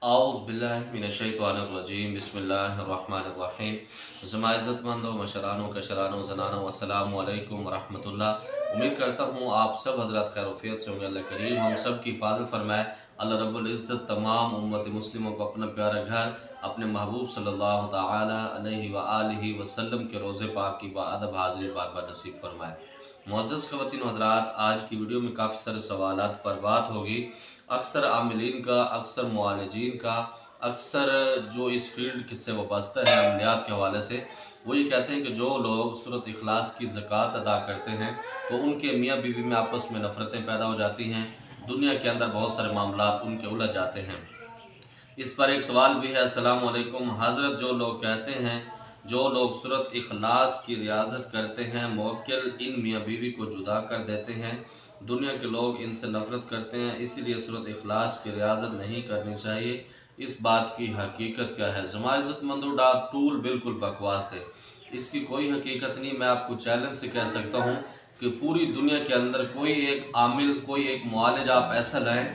आऊज़ बिल्लाहि मिनश्शैतानिर्रजीम बिस्मिल्लाहिर्रहमानिर्रहीम। ज़मा इज़्ज़तमंदों मशरानों कशरानों ज़नानों अस्सलामु अलैकुम वरहमतुल्लाह। उम्मीद करता हूँ आप सब हज़रात खैर वफ़ियत से होंगे। अल्लाह करीम हम सब की हिफ़ाज़त फ़रमाए। अल्लाह रब्बुल इज़्ज़त तमाम उम्मत मुस्लिमों को अपना प्यारा घर अपने महबूब सल्लल्लाहु तआला अलैहि व आलिहि वसल्लम के रोज़े पाक की बाअदब हाज़िरी बार बार नसीब फ़रमाए। मुअज़्ज़ज़ ख़वातीन व हज़रात, आज की वीडियो में काफ़ी सारे सवालात पर बात होगी। अक्सर आमिलीन का, अक्सर मुआलिजीन का, अक्सर जो इस फील्ड से वाबस्ता है अमलियात के हवाले से, वो ये कहते हैं कि जो लोग सूरत इखलास की ज़कात अदा करते हैं तो उनके मियाँ बीवी में आपस में नफ़रतें पैदा हो जाती हैं, दुनिया के अंदर बहुत सारे मामलात उनके उलझ जाते हैं। इस पर एक सवाल भी है। अस्सलामु अलैकुम हज़रत, जो लोग कहते हैं जो लोग सूरत इखलास की रियाज़त करते हैं, मुवक्किल इन मियाँ बीवी को जुदा कर देते हैं, दुनिया के लोग इनसे नफ़रत करते हैं, इसीलिए सूरत इखलास की रियाज़त नहीं करनी चाहिए। इस बात की हकीकत क्या है? ज़मा इज़्ज़तमंदों, टूल बिल्कुल बकवास है, इसकी कोई हकीकत नहीं। मैं आपको चैलेंज से कह सकता हूँ कि पूरी दुनिया के अंदर कोई एक आमिल, कोई एक मुआलिज आप ऐसा लाएँ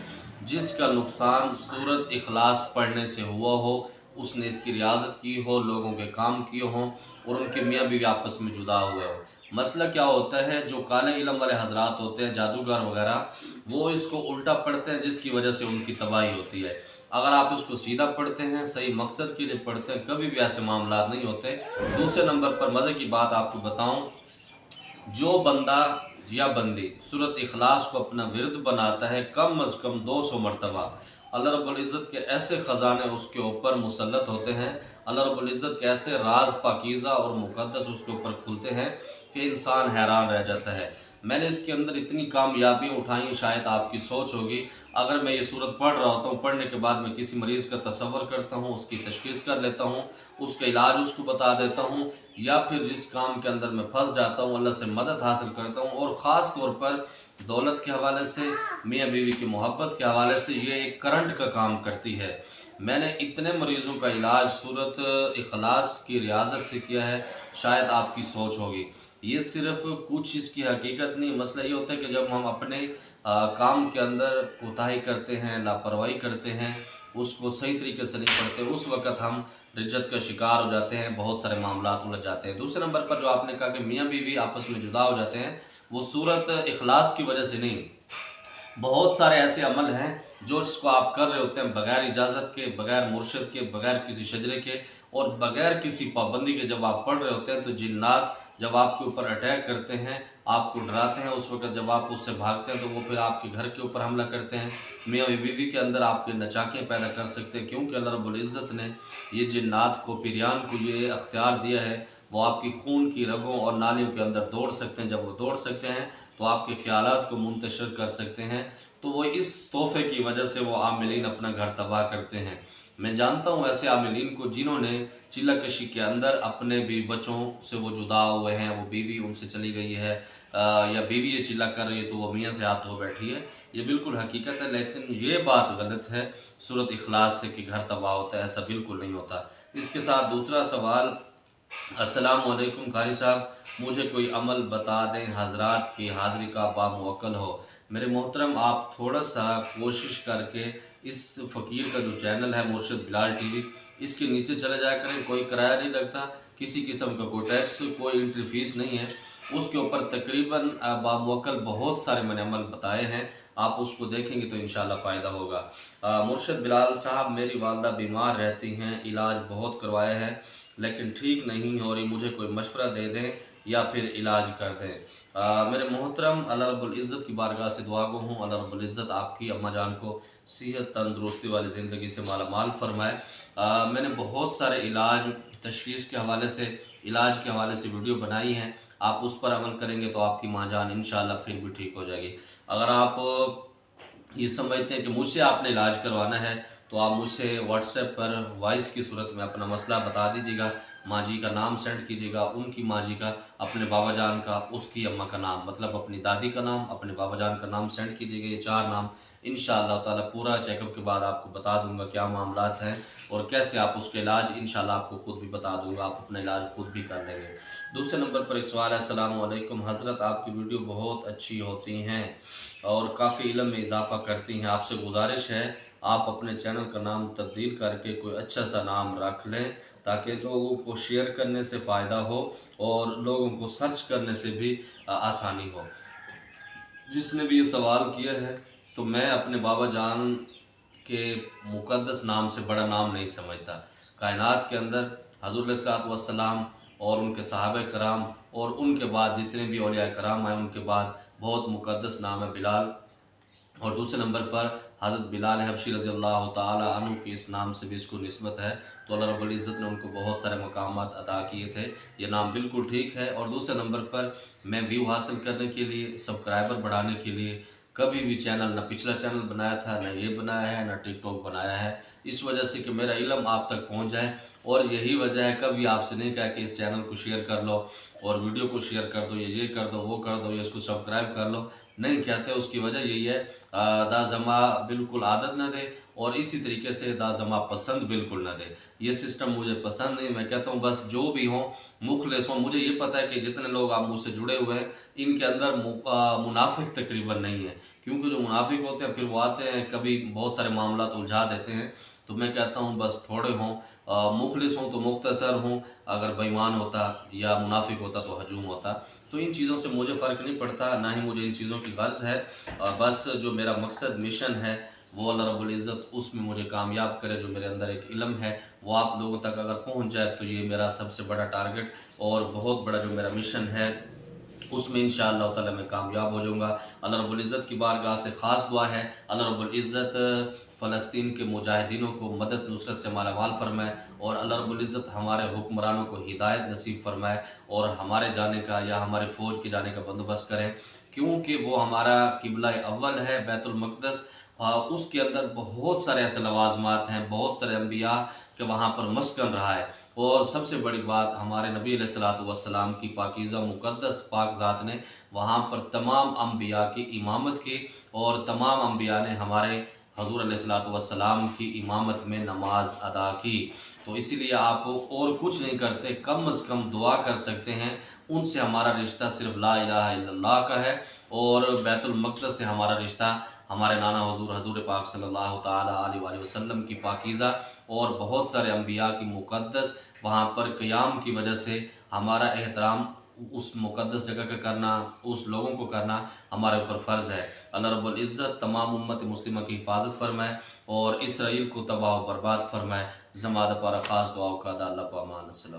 जिसका नुकसान सूरत इखलास पढ़ने से हुआ हो, उसने इसकी रियाज़त की हो, लोगों के काम किए हों और उनके मियाँ बीवी आपस में जुदा हुए हो। मसला क्या होता है, जो काले इल्म वाले हज़रात होते हैं, जादूगर वगैरह, वो इसको उल्टा पढ़ते हैं जिसकी वजह से उनकी तबाही होती है। अगर आप इसको सीधा पढ़ते हैं, सही मकसद के लिए पढ़ते हैं, कभी भी ऐसे मामलात नहीं होते। दूसरे नंबर पर मज़े की बात आपको बताऊँ, जो बंदा या बंदी सूरत इखलास को अपना विरद बनाता है, कम अज़ कम 200 मरतबा, अल्लाह रब्बुल इज़्ज़त के ऐसे ख़जाने उसके ऊपर मुसल्लत होते हैं, अल्लाह रब्बुल इज़्ज़त के ऐसे राज पाकीज़ा और मुक़द्दस उसके ऊपर खुलते हैं कि इंसान हैरान रह जाता है। मैंने इसके अंदर इतनी कामयाबियाँ उठाई, शायद आपकी सोच होगी। अगर मैं ये सूरत पढ़ रहा होता हूँ, पढ़ने के बाद मैं किसी मरीज़ का तसव्वुर करता हूँ, उसकी तशख़ीस कर लेता हूँ, उसका इलाज उसको बता देता हूँ, या फिर जिस काम के अंदर मैं फंस जाता हूँ अल्लाह से मदद हासिल करता हूँ, और ख़ास तौर पर दौलत के हवाले से, मियाँ बीवी की मोहब्बत के हवाले से ये एक करंट का काम करती है। मैंने इतने मरीज़ों का इलाज सूरत इखलास की रियाज़त से किया है, शायद आपकी सोच होगी। ये सिर्फ़ कुछ इसकी हकीकत नहीं, मसला ये होता है कि जब हम अपने काम के अंदर कोताही करते हैं, लापरवाही करते हैं, उसको सही तरीके से नहीं पढ़ते, उस वक़्त हम रिज्जत का शिकार हो जाते हैं, बहुत सारे मामलात उलझ जाते हैं। दूसरे नंबर पर जो आपने कहा कि मियाँ बीवी आपस में जुदा हो जाते हैं, वो सूरत इखलास की वजह से नहीं, बहुत सारे ऐसे अमल हैं जो जिसको आप कर रहे होते हैं बगैर इजाज़त के, बगैर मुर्शिद के, बगैर किसी शजरे के और बगैर किसी पाबंदी के जब आप पढ़ रहे होते हैं, तो जिन्नात जब आपके ऊपर अटैक करते हैं, आपको डराते हैं, उस वक़्त जब आप उससे भागते हैं तो वो फिर आपके घर के ऊपर हमला करते हैं। मियाँ बीवी के अंदर आपके नचाकियाँ पैदा कर सकते हैं, क्योंकि अल्लाह रब्बुल इज़्ज़त ने ये जिन्नात को, पिरयान को ये अख्तियार दिया है, वो आपकी खून की रगों और नालियों के अंदर दौड़ सकते हैं। जब वो दौड़ सकते हैं तो आपके ख़यालात को मुंतशिर कर सकते हैं। तो वो इस तोहफ़े की वजह से वो आमिलीन अपना घर तबाह करते हैं। मैं जानता हूँ ऐसे आमिलीन को जिन्होंने चिल्ला कशी के अंदर अपने बीवी बच्चों से वो जुदा हुए हैं, वो बीवी उनसे चली गई है, या बीवी ये चिल्ला कर रही है तो वो मियाँ से हाथ धो बैठी है। ये बिल्कुल हकीकत है, लेकिन ये बात गलत है सूरत इखलास से कि घर तबाह होता है, ऐसा बिल्कुल नहीं होता। इसके साथ दूसरा सवाल, अस्सलामु अलैकुम कारी साहब, मुझे कोई अमल बता दें हज़रात की हाज़िरी का बामुवक्कल हो। मेरे मोहतरम, आप थोड़ा सा कोशिश करके इस फ़कीर का जो चैनल है मुर्शिद बिलाल टीवी, इसके नीचे चले जाया करें। कोई किराया नहीं लगता, किसी किस्म का कोई टैक्स, कोई एंट्री फ़ीस नहीं है। उसके ऊपर तकरीबन बामुवक्कल बहुत सारे मैंने अमल बताए हैं, आप उसको देखेंगे तो इंशाल्लाह फ़ायदा होगा। मुर्शिद बिलाल साहब, मेरी वालदा बीमार रहती हैं, इलाज बहुत करवाया है लेकिन ठीक नहीं हो रही, मुझे कोई मशवरा दे दें या फिर इलाज कर दें। मेरे मोहतरम, अल्लाह रब्बुल इज़्ज़त की बारगाह से दुआ गो हूँ, अल्लाह रब्बुल इज़्ज़त आपकी अम्मा जान को सेहत तंदुरुस्ती वाली ज़िंदगी से माला माल फरमाए। मैंने बहुत सारे इलाज, तशख़ीस के हवाले से, इलाज के हवाले से वीडियो बनाई हैं, आप उस पर अमल करेंगे तो आपकी माँ जान इंशाअल्लाह फिर भी ठीक हो जाएगी। अगर आप ये समझते हैं कि मुझसे आपने इलाज करवाना है तो आप मुझसे व्हाट्सएप पर वॉइस की सूरत में अपना मसला बता दीजिएगा, माँ जी का नाम सेंड कीजिएगा, उनकी माँ जी का, अपने बाबा जान का, उसकी अम्मा का नाम, मतलब अपनी दादी का नाम, अपने बाबा जान का नाम सेंड कीजिएगा, ये 4 नाम। इंशाअल्लाह ताला पूरा चेकअप के बाद आपको बता दूंगा क्या मामलात हैं और कैसे आप उसके इलाज, इंशाअल्लाह आपको खुद भी बता दूंगा, आप अपना इलाज खुद भी कर लेंगे। दूसरे नंबर पर एक सवाल है, अस्सलामु अलैकुम हज़रत, आपकी वीडियो बहुत अच्छी होती हैं और काफ़ी इल्म में इजाफ़ा करती हैं, आपसे गुजारिश है آپ اپنے چینل کا نام تبدیل کر کے کوئی اچھا سا نام رکھ لیں تاکہ لوگوں کو شیئر کرنے سے فائدہ ہو اور لوگوں کو سرچ کرنے سے بھی آسانی ہو۔ جس نے بھی یہ سوال کیا ہے تو میں اپنے بابا جان کے مقدس نام سے بڑا نام نہیں سمجھتا۔ کائنات کے اندر حضور علیہ الصلوۃ والسلام اور ان کے صحابہ کرام اور ان کے بعد جتنے بھی اولیاء کرام ہیں ان کے بعد بہت مقدس نام ہے بلال، اور دوسرے نمبر پر حضرت بلال حبشی رضی اللہ تعالی عنہ کے اس نام سے بھی اس کو نسبت ہے، تو اللہ رب العزت نے ان کو بہت سارے مقامات عطا کیے تھے۔ یہ نام بالکل ٹھیک ہے۔ اور دوسرے نمبر پر میں ویو حاصل کرنے کے لیے، سبسکرائبر بڑھانے کے لیے کبھی بھی چینل، نہ پچھلا چینل بنایا تھا، نہ یہ بنایا ہے، نہ ٹک ٹاک بنایا ہے، اس وجہ سے کہ میرا علم آپ تک پہنچ جائے، اور یہی وجہ ہے کبھی آپ سے نہیں کہا کہ اس چینل کو شیئر کر لو اور ویڈیو کو شیئر کر دو، یہ کر دو، وہ کر دو، یا اس کو سبسکرائب کر لو، نہیں کہتے۔ اس کی وجہ یہی ہے دا زما بالکل عادت نہ دے، اور اسی طریقے سے دا زما پسند بالکل نہ دے، یہ سسٹم مجھے پسند نہیں۔ میں کہتا ہوں بس جو بھی ہوں مخلص ہوں۔ مجھے یہ پتہ ہے کہ جتنے لوگ آپ مجھ سے جڑے ہوئے ہیں ان کے اندر منافق تقریباً نہیں ہے، کیونکہ جو منافق ہوتے ہیں پھر وہ آتے ہیں کبھی بہت سارے معاملات الجھا دیتے ہیں۔ تو میں کہتا ہوں بس تھوڑے ہوں، مخلص ہوں تو مختصر ہوں، اگر بے ایمان ہوتا یا منافق ہوتا تو ہجوم ہوتا۔ تو ان چیزوں سے مجھے فرق نہیں پڑتا، نہ ہی مجھے ان چیزوں کی غرض ہے۔ بس جو میرا مقصد مشن ہے وہ اللہ رب العزت اس میں مجھے کامیاب کرے۔ جو میرے اندر ایک علم ہے وہ آپ لوگوں تک اگر پہنچ جائے تو یہ میرا سب سے بڑا ٹارگٹ اور بہت بڑا جو میرا مشن ہے اس میں انشاءاللہ تعالی میں کامیاب ہو جاؤں گا۔ اللہ رب العزت کی بارگاہ سے خاص دعا ہے اللہ رب العزت فلسطین کے مجاہدینوں کو مدد نصرت سے مالا مال فرمائے، اور اللہ رب العزت ہمارے حکمرانوں کو ہدایت نصیب فرمائے، اور ہمارے جانے کا یا ہمارے فوج کے جانے کا بندوبست کریں، کیونکہ وہ ہمارا قبلہ اول ہے بیت المقدس۔ اس کے اندر بہت سارے ایسے لوازمات ہیں، بہت سارے انبیاء کہ وہاں پر مسکن رہا ہے، اور سب سے بڑی بات ہمارے نبی علیہ الصلوۃ والسلام کی پاکیزہ مقدس پاک ذات نے وہاں پر تمام انبیاء کی امامت کی، اور تمام انبیاء نے ہمارے حضور علیہ الصلوۃ والسلام کی امامت میں نماز ادا کی۔ تو اسی لیے آپ اور کچھ نہیں کرتے، کم از کم دعا کر سکتے ہیں، ان سے ہمارا رشتہ صرف لا الہ الا اللہ کا ہے، اور بیت المقدس سے ہمارا رشتہ ہمارے نانا حضور پاک صلی اللہ تعالیٰ علیہ وآلہ وسلم کی پاکیزہ اور بہت سارے انبیاء کی مقدس وہاں پر قیام کی وجہ سے ہمارا احترام اس مقدس جگہ کا کرنا، اس لوگوں کو کرنا ہمارے اوپر فرض ہے۔ اللہ رب العزت تمام امت مسلمہ کی حفاظت فرمائے اور اسرائیل کو تباہ و برباد فرمائے۔ زمادہ پارا خاص دعاؤں کا دا اللہ پامان۔ السلام۔